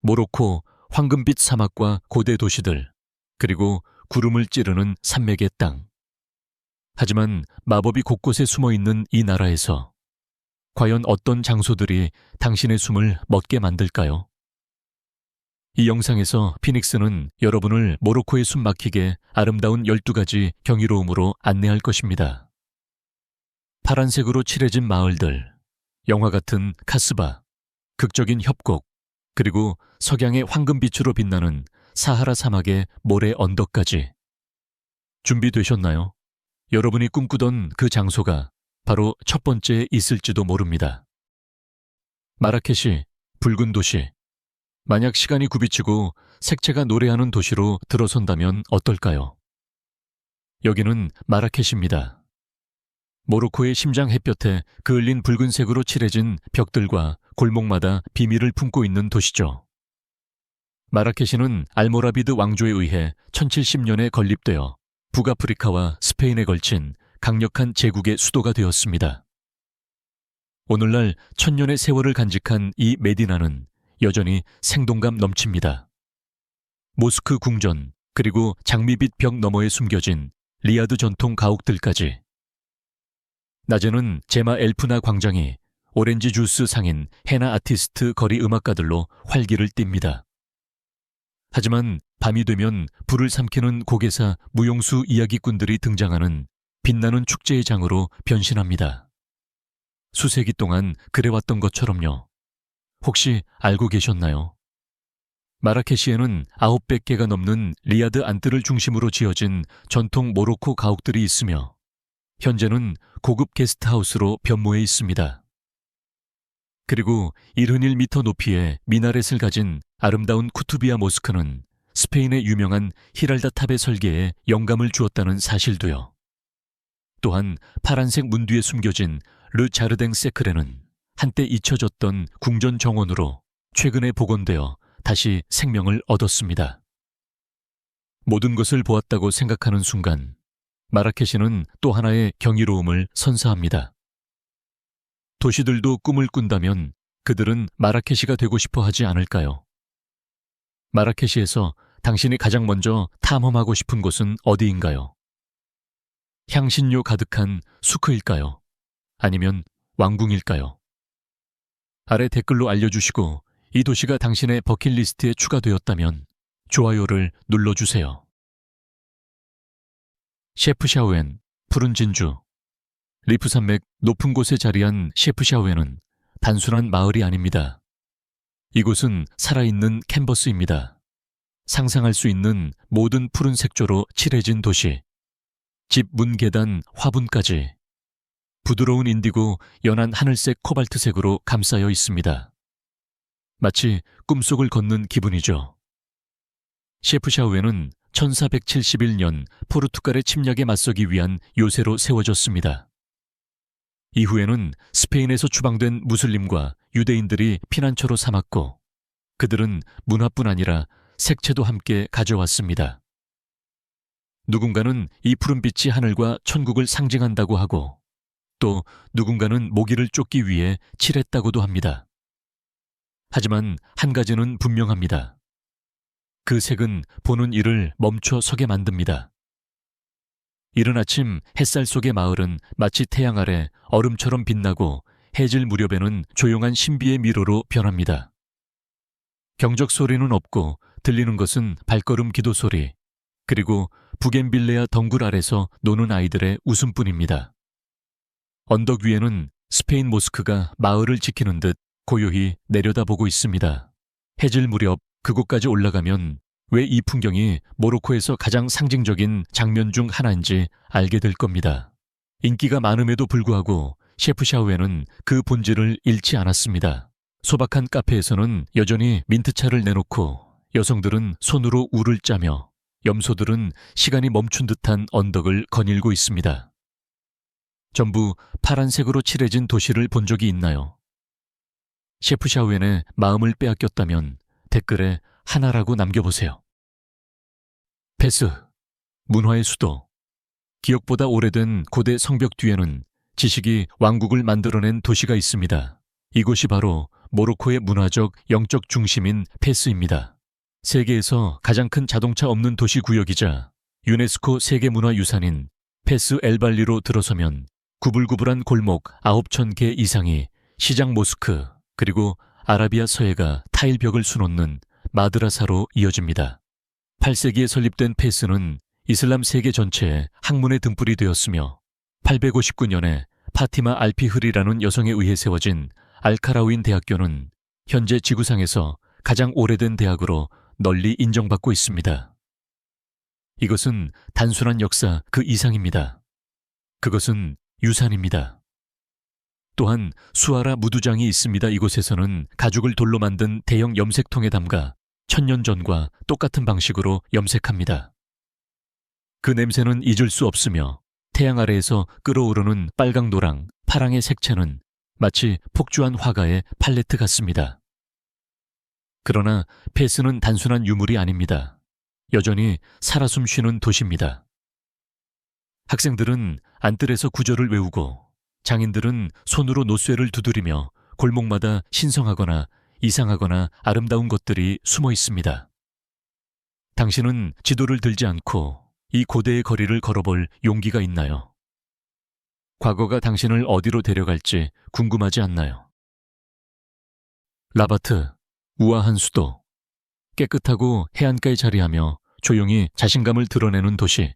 모로코, 황금빛 사막과 고대 도시들, 그리고 구름을 찌르는 산맥의 땅. 하지만 마법이 곳곳에 숨어 있는 이 나라에서 과연 어떤 장소들이 당신의 숨을 멎게 만들까요? 이 영상에서 피닉스는 여러분을 모로코의 숨 막히게 아름다운 12가지 경이로움으로 안내할 것입니다. 파란색으로 칠해진 마을들, 영화 같은 카스바, 극적인 협곡, 그리고 석양의 황금빛으로 빛나는 사하라 사막의 모래 언덕까지. 준비되셨나요? 여러분이 꿈꾸던 그 장소가 바로 첫 번째에 있을지도 모릅니다. 마라케시, 붉은 도시. 만약 시간이 굽이치고 색채가 노래하는 도시로 들어선다면 어떨까요? 여기는 마라케시입니다. 모로코의 심장 햇볕에 그을린 붉은색으로 칠해진 벽들과 골목마다 비밀을 품고 있는 도시죠. 마라케시는 알모라비드 왕조에 의해 1070년에 건립되어 북아프리카와 스페인에 걸친 강력한 제국의 수도가 되었습니다. 오늘날 1000년의 세월을 간직한 이 메디나는 여전히 생동감 넘칩니다. 모스크 궁전, 그리고 장미빛 벽 너머에 숨겨진 리야드 전통 가옥들까지. 낮에는 제마 엘프나 광장이 오렌지 주스 상인 헤나 아티스트 거리 음악가들로 활기를 띱니다. 하지만 밤이 되면 불을 삼키는 고개사 무용수 이야기꾼들이 등장하는 빛나는 축제의 장으로 변신합니다. 수세기 동안 그래왔던 것처럼요. 혹시 알고 계셨나요? 마라케시에는 900개가 넘는 리야드 안뜰을 중심으로 지어진 전통 모로코 가옥들이 있으며 현재는 고급 게스트하우스로 변모해 있습니다. 그리고 71m 높이의 미나렛을 가진 아름다운 쿠투비아 모스크는 스페인의 유명한 히랄다 탑의 설계에 영감을 주었다는 사실도요. 또한 파란색 문 뒤에 숨겨진 르 자르댕 세크레는 한때 잊혀졌던 궁전 정원으로 최근에 복원되어 다시 생명을 얻었습니다. 모든 것을 보았다고 생각하는 순간 마라케시는 또 하나의 경이로움을 선사합니다. 도시들도 꿈을 꾼다면 그들은 마라케시가 되고 싶어 하지 않을까요? 마라케시에서 당신이 가장 먼저 탐험하고 싶은 곳은 어디인가요? 향신료 가득한 수크일까요? 아니면 왕궁일까요? 아래 댓글로 알려주시고 이 도시가 당신의 버킷리스트에 추가되었다면 좋아요를 눌러주세요. 셰프샤우엔, 푸른 진주. 리프산맥 높은 곳에 자리한 셰프샤우엔은 단순한 마을이 아닙니다. 이곳은 살아있는 캔버스입니다. 상상할 수 있는 모든 푸른 색조로 칠해진 도시. 집 문 계단 화분까지. 부드러운 인디고 연한 하늘색 코발트색으로 감싸여 있습니다. 마치 꿈속을 걷는 기분이죠. 셰프샤우엔은 1471년 포르투갈의 침략에 맞서기 위한 요새로 세워졌습니다. 이후에는 스페인에서 추방된 무슬림과 유대인들이 피난처로 삼았고 그들은 문화뿐 아니라 색채도 함께 가져왔습니다. 누군가는 이 푸른빛이 하늘과 천국을 상징한다고 하고 또 누군가는 모기를 쫓기 위해 칠했다고도 합니다. 하지만 한 가지는 분명합니다. 그 색은 보는 이를 멈춰 서게 만듭니다. 이른 아침 햇살 속의 마을은 마치 태양 아래 얼음처럼 빛나고 해질 무렵에는 조용한 신비의 미로로 변합니다. 경적 소리는 없고 들리는 것은 발걸음 기도 소리, 그리고 부겐빌레아 덩굴 아래서 노는 아이들의 웃음뿐입니다. 언덕 위에는 스페인 모스크가 마을을 지키는 듯 고요히 내려다보고 있습니다. 해질 무렵 그곳까지 올라가면 왜 이 풍경이 모로코에서 가장 상징적인 장면 중 하나인지 알게 될 겁니다. 인기가 많음에도 불구하고 셰프샤우에는 그 본질을 잃지 않았습니다. 소박한 카페에서는 여전히 민트차를 내놓고 여성들은 손으로 울을 짜며 염소들은 시간이 멈춘 듯한 언덕을 거닐고 있습니다. 전부 파란색으로 칠해진 도시를 본 적이 있나요? 셰프샤우엔의 마음을 빼앗겼다면 댓글에 하나라고 남겨보세요. 페스, 문화의 수도. 기억보다 오래된 고대 성벽 뒤에는 지식이 왕국을 만들어낸 도시가 있습니다. 이곳이 바로 모로코의 문화적, 영적 중심인 페스입니다. 세계에서 가장 큰 자동차 없는 도시 구역이자 유네스코 세계문화유산인 페스 엘발리로 들어서면 구불구불한 골목 9,000개 이상이 시장 모스크 그리고 아라비아 서해가 타일벽을 수놓는 마드라사로 이어집니다. 8세기에 설립된 페스는 이슬람 세계 전체의 학문의 등불이 되었으며 859년에 파티마 알피흐리라는 여성에 의해 세워진 알카라우인 대학교는 현재 지구상에서 가장 오래된 대학으로 널리 인정받고 있습니다. 이것은 단순한 역사 그 이상입니다. 그것은 유산입니다. 또한 수아라 무두장이 있습니다. 이곳에서는 가죽을 돌로 만든 대형 염색통에 담가 1000년 전과 똑같은 방식으로 염색합니다. 그 냄새는 잊을 수 없으며 태양 아래에서 끓어오르는 빨강, 노랑, 파랑의 색채는 마치 폭주한 화가의 팔레트 같습니다. 그러나 페스는 단순한 유물이 아닙니다. 여전히 살아 숨쉬는 도시입니다. 학생들은 안뜰에서 구절을 외우고 장인들은 손으로 노쇠를 두드리며 골목마다 신성하거나 이상하거나 아름다운 것들이 숨어 있습니다. 당신은 지도를 들지 않고 이 고대의 거리를 걸어볼 용기가 있나요? 과거가 당신을 어디로 데려갈지 궁금하지 않나요? 라바트, 우아한 수도, 깨끗하고 해안가에 자리하며 조용히 자신감을 드러내는 도시.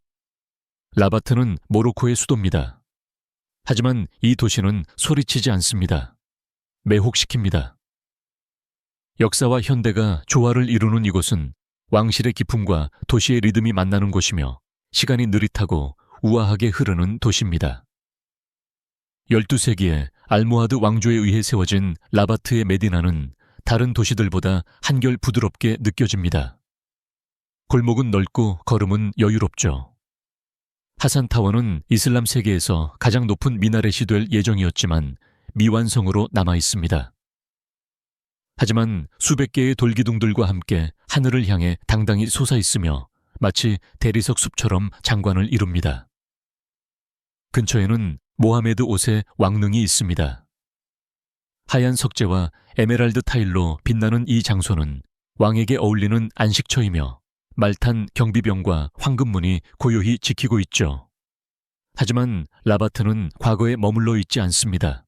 라바트는 모로코의 수도입니다. 하지만 이 도시는 소리치지 않습니다. 매혹시킵니다. 역사와 현대가 조화를 이루는 이곳은 왕실의 기품과 도시의 리듬이 만나는 곳이며 시간이 느릿하고 우아하게 흐르는 도시입니다. 12세기에 알모하드 왕조에 의해 세워진 라바트의 메디나는 다른 도시들보다 한결 부드럽게 느껴집니다. 골목은 넓고 걸음은 여유롭죠. 하산타워는 이슬람 세계에서 가장 높은 미나렛이 될 예정이었지만 미완성으로 남아 있습니다. 하지만 수백 개의 돌기둥들과 함께 하늘을 향해 당당히 솟아 있으며 마치 대리석 숲처럼 장관을 이룹니다. 근처에는 모하메드 5세 왕릉이 있습니다. 하얀 석재와 에메랄드 타일로 빛나는 이 장소는 왕에게 어울리는 안식처이며 말탄 경비병과 황금문이 고요히 지키고 있죠. 하지만 라바트는 과거에 머물러 있지 않습니다.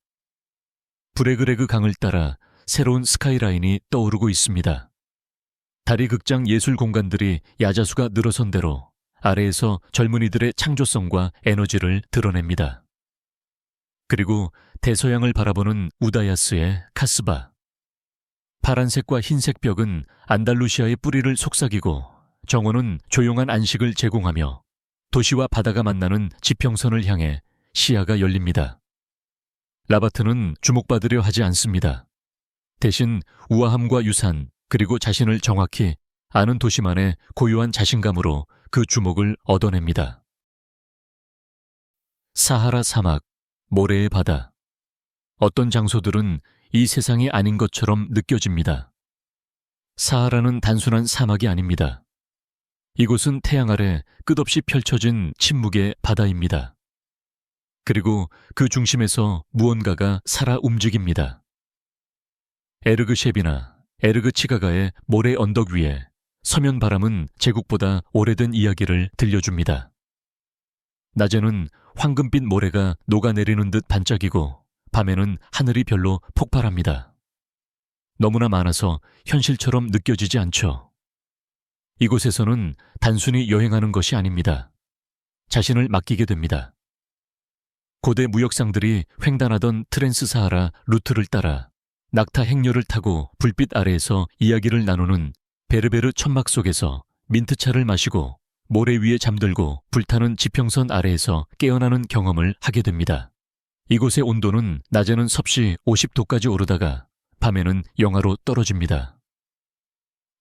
브레그레그 강을 따라 새로운 스카이라인이 떠오르고 있습니다. 다리극장 예술 공간들이 야자수가 늘어선 대로 아래에서 젊은이들의 창조성과 에너지를 드러냅니다. 그리고 대서양을 바라보는 우다야스의 카스바. 파란색과 흰색 벽은 안달루시아의 뿌리를 속삭이고 정원은 조용한 안식을 제공하며 도시와 바다가 만나는 지평선을 향해 시야가 열립니다. 라바트는 주목받으려 하지 않습니다. 대신 우아함과 유산 그리고 자신을 정확히 아는 도시만의 고유한 자신감으로 그 주목을 얻어냅니다. 사하라 사막, 모래의 바다. 어떤 장소들은 이 세상이 아닌 것처럼 느껴집니다. 사하라는 단순한 사막이 아닙니다. 이곳은 태양 아래 끝없이 펼쳐진 침묵의 바다입니다. 그리고 그 중심에서 무언가가 살아 움직입니다. 에르그셰비나 에르그치가가의 모래 언덕 위에 서면 바람은 제국보다 오래된 이야기를 들려줍니다. 낮에는 황금빛 모래가 녹아내리는 듯 반짝이고 밤에는 하늘이 별로 폭발합니다. 너무나 많아서 현실처럼 느껴지지 않죠. 이곳에서는 단순히 여행하는 것이 아닙니다. 자신을 맡기게 됩니다. 고대 무역상들이 횡단하던 트랜스사하라 루트를 따라 낙타 행렬을 타고 불빛 아래에서 이야기를 나누는 베르베르 천막 속에서 민트차를 마시고 모래 위에 잠들고 불타는 지평선 아래에서 깨어나는 경험을 하게 됩니다. 이곳의 온도는 낮에는 섭씨 50도까지 오르다가 밤에는 영하로 떨어집니다.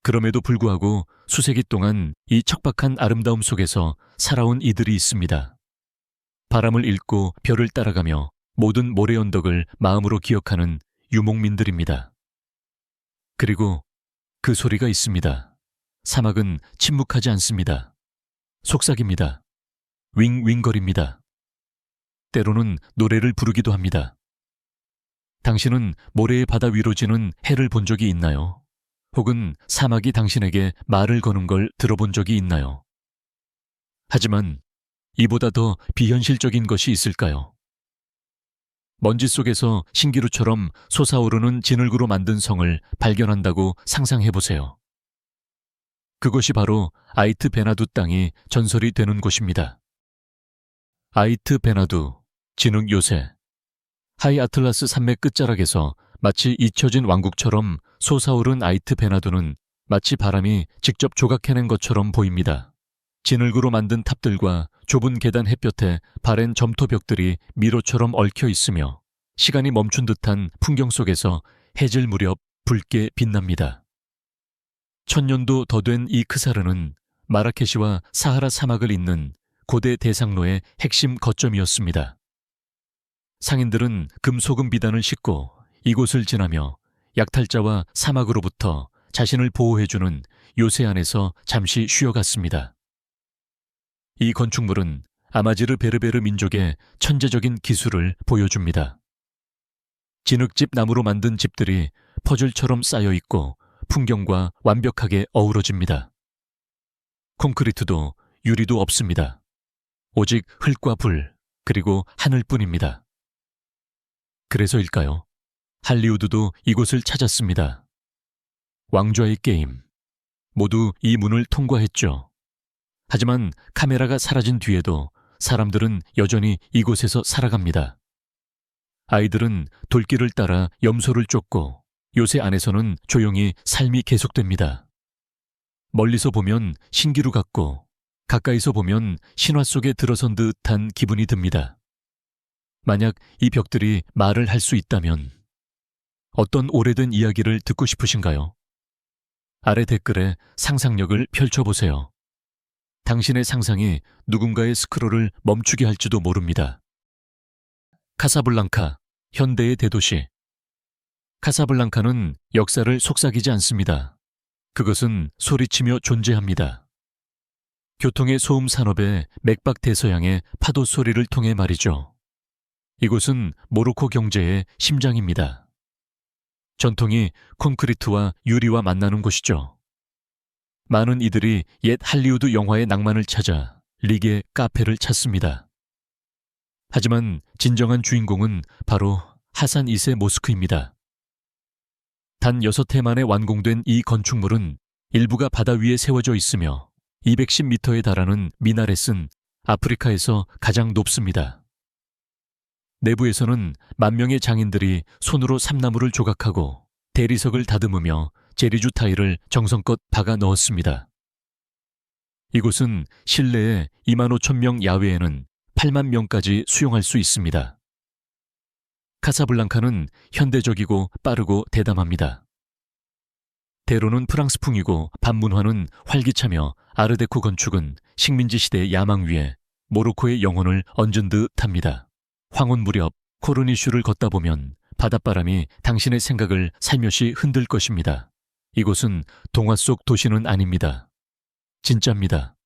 그럼에도 불구하고 수세기 동안 이 척박한 아름다움 속에서 살아온 이들이 있습니다. 바람을 읽고 별을 따라가며 모든 모래 언덕을 마음으로 기억하는 유목민들입니다. 그리고 그 소리가 있습니다. 사막은 침묵하지 않습니다. 속삭입니다. 윙윙거립니다. 때로는 노래를 부르기도 합니다. 당신은 모래의 바다 위로 지는 해를 본 적이 있나요? 혹은 사막이 당신에게 말을 거는 걸 들어본 적이 있나요? 하지만 이보다 더 비현실적인 것이 있을까요? 먼지 속에서 신기루처럼 솟아오르는 진흙으로 만든 성을 발견한다고 상상해보세요. 그것이 바로 아이트 베나두 땅이 전설이 되는 곳입니다. 아이트 베나두, 진흙 요새. 하이 아틀라스 산맥 끝자락에서 마치 잊혀진 왕국처럼 솟아오른 아이트 베나두는 마치 바람이 직접 조각해낸 것처럼 보입니다. 진흙으로 만든 탑들과 좁은 계단 햇볕에 바랜 점토벽들이 미로처럼 얽혀 있으며 시간이 멈춘 듯한 풍경 속에서 해질 무렵 붉게 빛납니다. 1000년도 더 된 이 크사르는 마라케시와 사하라 사막을 잇는 고대 대상로의 핵심 거점이었습니다. 상인들은 금소금 비단을 싣고 이곳을 지나며 약탈자와 사막으로부터 자신을 보호해주는 요새 안에서 잠시 쉬어갔습니다. 이 건축물은 아마지르 베르베르 민족의 천재적인 기술을 보여줍니다. 진흙집 나무로 만든 집들이 퍼즐처럼 쌓여 있고 풍경과 완벽하게 어우러집니다. 콘크리트도 유리도 없습니다. 오직 흙과 불, 그리고 하늘뿐입니다. 그래서일까요? 할리우드도 이곳을 찾았습니다. 왕좌의 게임. 모두 이 문을 통과했죠. 하지만 카메라가 사라진 뒤에도 사람들은 여전히 이곳에서 살아갑니다. 아이들은 돌길을 따라 염소를 쫓고 요새 안에서는 조용히 삶이 계속됩니다. 멀리서 보면 신기루 같고 가까이서 보면 신화 속에 들어선 듯한 기분이 듭니다. 만약 이 벽들이 말을 할 수 있다면 어떤 오래된 이야기를 듣고 싶으신가요? 아래 댓글에 상상력을 펼쳐보세요. 당신의 상상이 누군가의 스크롤을 멈추게 할지도 모릅니다. 카사블랑카, 현대의 대도시. 카사블랑카는 역사를 속삭이지 않습니다. 그것은 소리치며 존재합니다. 교통의 소음 산업의 맥박 대서양의 파도 소리를 통해 말이죠. 이곳은 모로코 경제의 심장입니다. 전통이 콘크리트와 유리와 만나는 곳이죠. 많은 이들이 옛 할리우드 영화의 낭만을 찾아 리게 카페를 찾습니다. 하지만 진정한 주인공은 바로 하산 2세 모스크입니다. 단 6해 만에 완공된 이 건축물은 일부가 바다 위에 세워져 있으며 210m에 달하는 미나렛은 아프리카에서 가장 높습니다. 내부에서는 만 명의 장인들이 손으로 삼나무를 조각하고 대리석을 다듬으며 제리주 타일을 정성껏 박아 넣었습니다. 이곳은 실내에 25,000명, 야외에는 8만 명까지 수용할 수 있습니다. 카사블랑카는 현대적이고 빠르고 대담합니다. 대로는 프랑스풍이고 반문화는 활기차며 아르데코 건축은 식민지 시대의 야망 위에 모로코의 영혼을 얹은 듯합니다. 황혼 무렵 코르니슈를 걷다 보면 바닷바람이 당신의 생각을 살며시 흔들 것입니다. 이곳은 동화 속 도시는 아닙니다. 진짜입니다.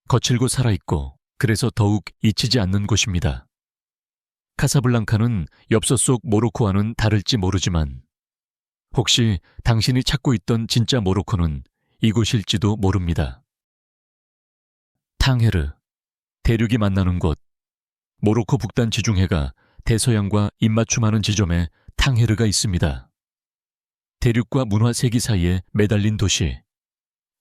거칠고 살아있고 그래서 더욱 잊히지 않는 곳입니다. 카사블랑카는 엽서 속 모로코와는 다를지 모르지만 혹시 당신이 찾고 있던 진짜 모로코는 이곳일지도 모릅니다. 탕헤르, 대륙이 만나는 곳. 모로코 북단 지중해가 대서양과 입맞춤하는 지점에 탕헤르가 있습니다. 대륙과 문화 세기 사이에 매달린 도시.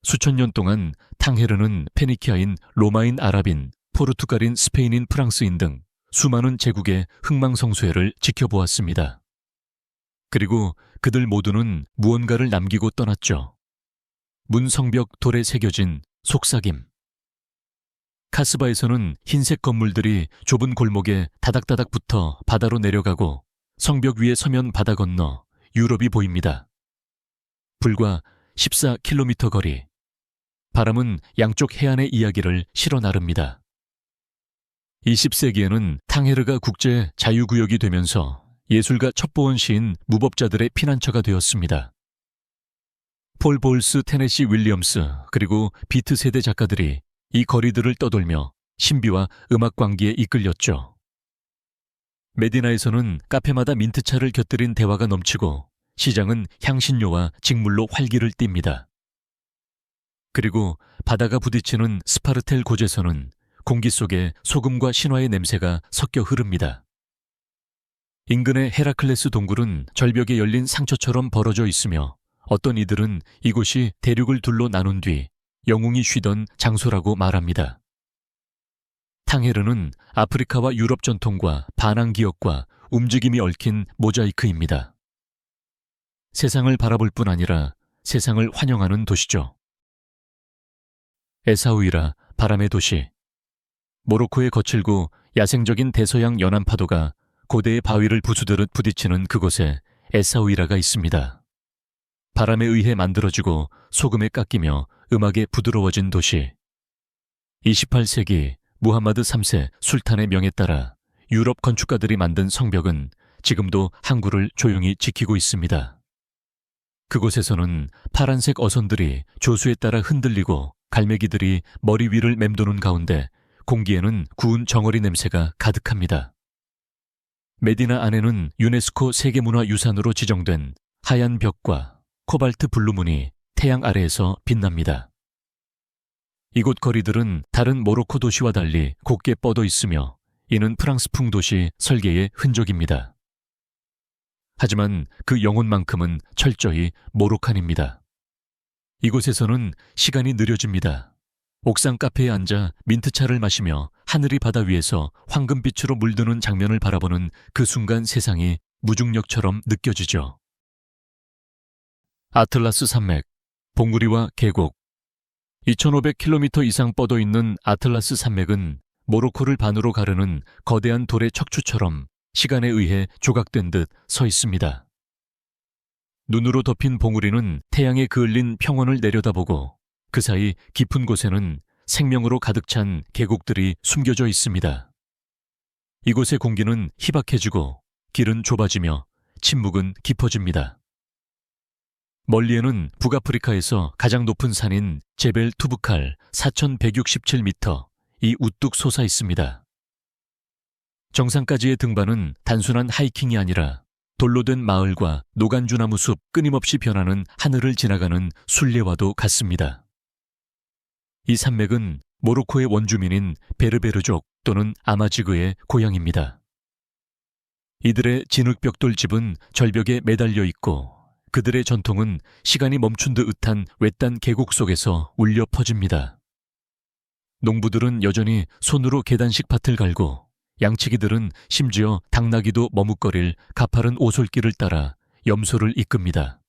수천 년 동안 탕헤르는 페니키아인, 로마인, 아랍인, 포르투갈인, 스페인인, 프랑스인 등 수많은 제국의 흥망성쇠를 지켜보았습니다. 그리고 그들 모두는 무언가를 남기고 떠났죠. 문성벽 돌에 새겨진 속삭임. 카스바에서는 흰색 건물들이 좁은 골목에 다닥다닥 붙어 바다로 내려가고 성벽 위에 서면 바다 건너 유럽이 보입니다. 불과 14km 거리. 바람은 양쪽 해안의 이야기를 실어 나릅니다. 20세기에는 탕헤르가 국제 자유구역이 되면서 예술가 첩보원 시인 무법자들의 피난처가 되었습니다. 폴 볼스, 테네시 윌리엄스, 그리고 비트 세대 작가들이 이 거리들을 떠돌며 신비와 음악 광기에 이끌렸죠. 메디나에서는 카페마다 민트차를 곁들인 대화가 넘치고 시장은 향신료와 직물로 활기를 띱니다. 그리고 바다가 부딪히는 스파르텔 고제선은 공기 속에 소금과 신화의 냄새가 섞여 흐릅니다. 인근의 헤라클레스 동굴은 절벽에 열린 상처처럼 벌어져 있으며 어떤 이들은 이곳이 대륙을 둘로 나눈 뒤 영웅이 쉬던 장소라고 말합니다. 탕헤르는 아프리카와 유럽 전통과 반항 기억과 움직임이 얽힌 모자이크입니다. 세상을 바라볼 뿐 아니라 세상을 환영하는 도시죠. 에사우이라, 바람의 도시. 모로코의 거칠고 야생적인 대서양 연안 파도가 고대의 바위를 부수듯 부딪히는 그곳에 에사우이라가 있습니다. 바람에 의해 만들어지고 소금에 깎이며 음악에 부드러워진 도시. 28세기 무함마드 3세 술탄의 명에 따라 유럽 건축가들이 만든 성벽은 지금도 항구를 조용히 지키고 있습니다. 그곳에서는 파란색 어선들이 조수에 따라 흔들리고 갈매기들이 머리 위를 맴도는 가운데 공기에는 구운 정어리 냄새가 가득합니다. 메디나 안에는 유네스코 세계문화유산으로 지정된 하얀 벽과 코발트 블루문이 태양 아래에서 빛납니다. 이곳 거리들은 다른 모로코 도시와 달리 곱게 뻗어 있으며 이는 프랑스풍 도시 설계의 흔적입니다. 하지만 그 영혼만큼은 철저히 모로칸입니다. 이곳에서는 시간이 느려집니다. 옥상 카페에 앉아 민트차를 마시며 하늘이 바다 위에서 황금빛으로 물드는 장면을 바라보는 그 순간 세상이 무중력처럼 느껴지죠. 아틀라스 산맥, 봉우리와 계곡. 2500km 이상 뻗어 있는 아틀라스 산맥은 모로코를 반으로 가르는 거대한 돌의 척추처럼 시간에 의해 조각된 듯 서 있습니다. 눈으로 덮인 봉우리는 태양에 그을린 평원을 내려다보고 그 사이 깊은 곳에는 생명으로 가득 찬 계곡들이 숨겨져 있습니다. 이곳의 공기는 희박해지고 길은 좁아지며 침묵은 깊어집니다. 멀리에는 북아프리카에서 가장 높은 산인 제벨 투브칼 4167m, 이 우뚝 솟아 있습니다. 정상까지의 등반은 단순한 하이킹이 아니라 돌로 된 마을과 노간주나무 숲 끊임없이 변하는 하늘을 지나가는 순례와도 같습니다. 이 산맥은 모로코의 원주민인 베르베르족 또는 아마지그의 고향입니다. 이들의 진흙벽돌 집은 절벽에 매달려 있고 그들의 전통은 시간이 멈춘 듯한 외딴 계곡 속에서 울려 퍼집니다. 농부들은 여전히 손으로 계단식 밭을 갈고 양치기들은 심지어 당나귀도 머뭇거릴 가파른 오솔길을 따라 염소를 이끕니다.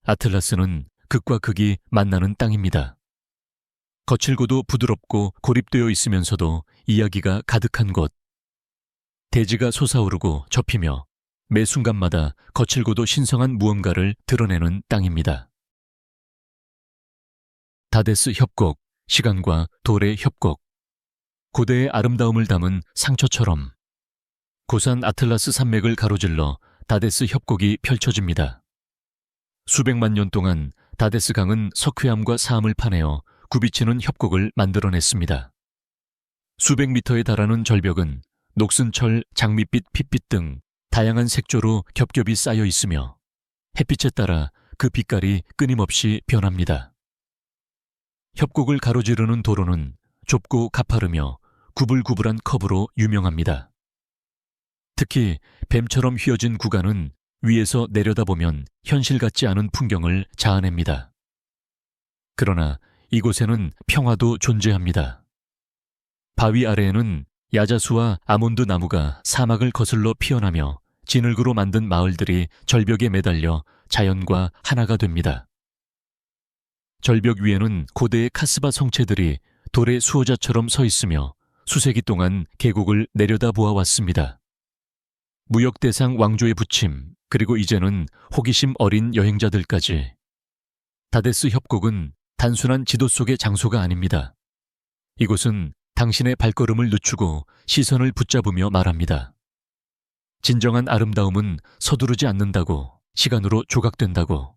아틀라스는 극과 극이 만나는 땅입니다. 거칠고도 부드럽고 고립되어 있으면서도 이야기가 가득한 곳. 대지가 솟아오르고 접히며 매 순간마다 거칠고도 신성한 무언가를 드러내는 땅입니다. 다데스 협곡, 시간과 돌의 협곡. 고대의 아름다움을 담은 상처처럼 고산 아틀라스 산맥을 가로질러 다데스 협곡이 펼쳐집니다. 수백만 년 동안 다데스 강은 석회암과 사암을 파내어 굽이치는 협곡을 만들어냈습니다. 수백 미터에 달하는 절벽은 녹슨 철, 장밋빛, 핏빛 등 다양한 색조로 겹겹이 쌓여 있으며 햇빛에 따라 그 빛깔이 끊임없이 변합니다. 협곡을 가로지르는 도로는 좁고 가파르며 구불구불한 커브로 유명합니다. 특히 뱀처럼 휘어진 구간은 위에서 내려다보면 현실 같지 않은 풍경을 자아냅니다. 그러나 이곳에는 평화도 존재합니다. 바위 아래에는 야자수와 아몬드 나무가 사막을 거슬러 피어나며 진흙으로 만든 마을들이 절벽에 매달려 자연과 하나가 됩니다. 절벽 위에는 고대의 카스바 성체들이 돌의 수호자처럼 서 있으며 수세기 동안 계곡을 내려다보아 왔습니다. 무역대상 왕조의 부침, 그리고 이제는 호기심 어린 여행자들까지. 다데스 협곡은 단순한 지도 속의 장소가 아닙니다. 이곳은 당신의 발걸음을 늦추고 시선을 붙잡으며 말합니다. 진정한 아름다움은 서두르지 않는다고, 시간으로 조각된다고.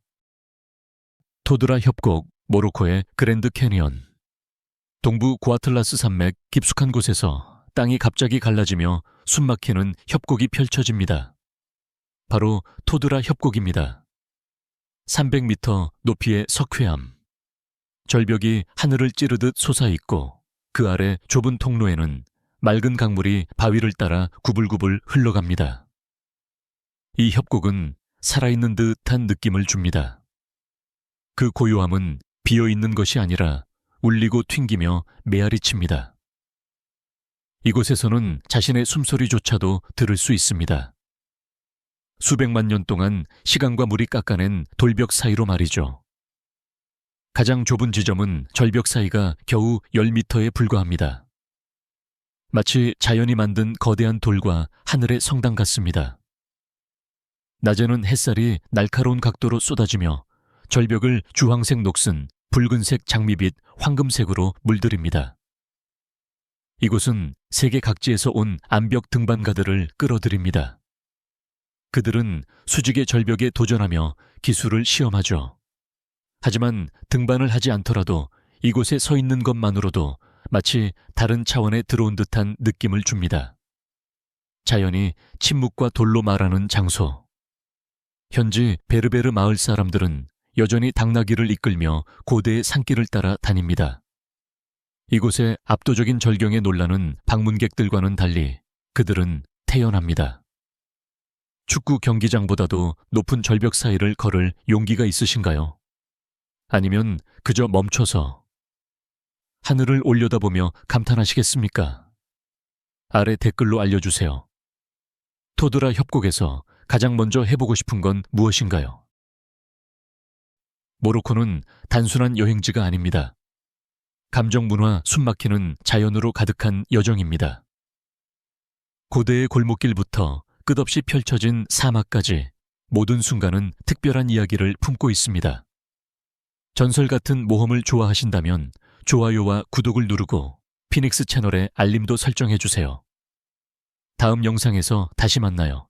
토드라 협곡, 모로코의 그랜드 캐니언. 동부 고아틀라스 산맥 깊숙한 곳에서 땅이 갑자기 갈라지며 숨막히는 협곡이 펼쳐집니다. 바로 토드라 협곡입니다. 300m 높이의 석회암. 절벽이 하늘을 찌르듯 솟아있고 그 아래 좁은 통로에는 맑은 강물이 바위를 따라 구불구불 흘러갑니다. 이 협곡은 살아있는 듯한 느낌을 줍니다. 그 고요함은 비어있는 것이 아니라 울리고 튕기며 메아리칩니다. 이곳에서는 자신의 숨소리조차도 들을 수 있습니다. 수백만 년 동안 시간과 물이 깎아낸 돌벽 사이로 말이죠. 가장 좁은 지점은 절벽 사이가 겨우 10m에 불과합니다. 마치 자연이 만든 거대한 돌과 하늘의 성당 같습니다. 낮에는 햇살이 날카로운 각도로 쏟아지며 절벽을 주황색 녹슨, 붉은색 장미빛, 황금색으로 물들입니다. 이곳은 세계 각지에서 온 암벽 등반가들을 끌어들입니다. 그들은 수직의 절벽에 도전하며 기술을 시험하죠. 하지만 등반을 하지 않더라도 이곳에 서 있는 것만으로도 마치 다른 차원에 들어온 듯한 느낌을 줍니다. 자연이 침묵과 돌로 말하는 장소. 현지 베르베르 마을 사람들은 여전히 당나귀를 이끌며 고대의 산길을 따라 다닙니다. 이곳의 압도적인 절경에 놀라는 방문객들과는 달리 그들은 태연합니다. 축구 경기장보다도 높은 절벽 사이를 걸을 용기가 있으신가요? 아니면 그저 멈춰서 하늘을 올려다보며 감탄하시겠습니까? 아래 댓글로 알려주세요. 토드라 협곡에서 가장 먼저 해보고 싶은 건 무엇인가요? 모로코는 단순한 여행지가 아닙니다. 감정문화 숨막히는 자연으로 가득한 여정입니다. 고대의 골목길부터 끝없이 펼쳐진 사막까지 모든 순간은 특별한 이야기를 품고 있습니다. 전설 같은 모험을 좋아하신다면 좋아요와 구독을 누르고 피닉스 채널에 알림도 설정해주세요. 다음 영상에서 다시 만나요.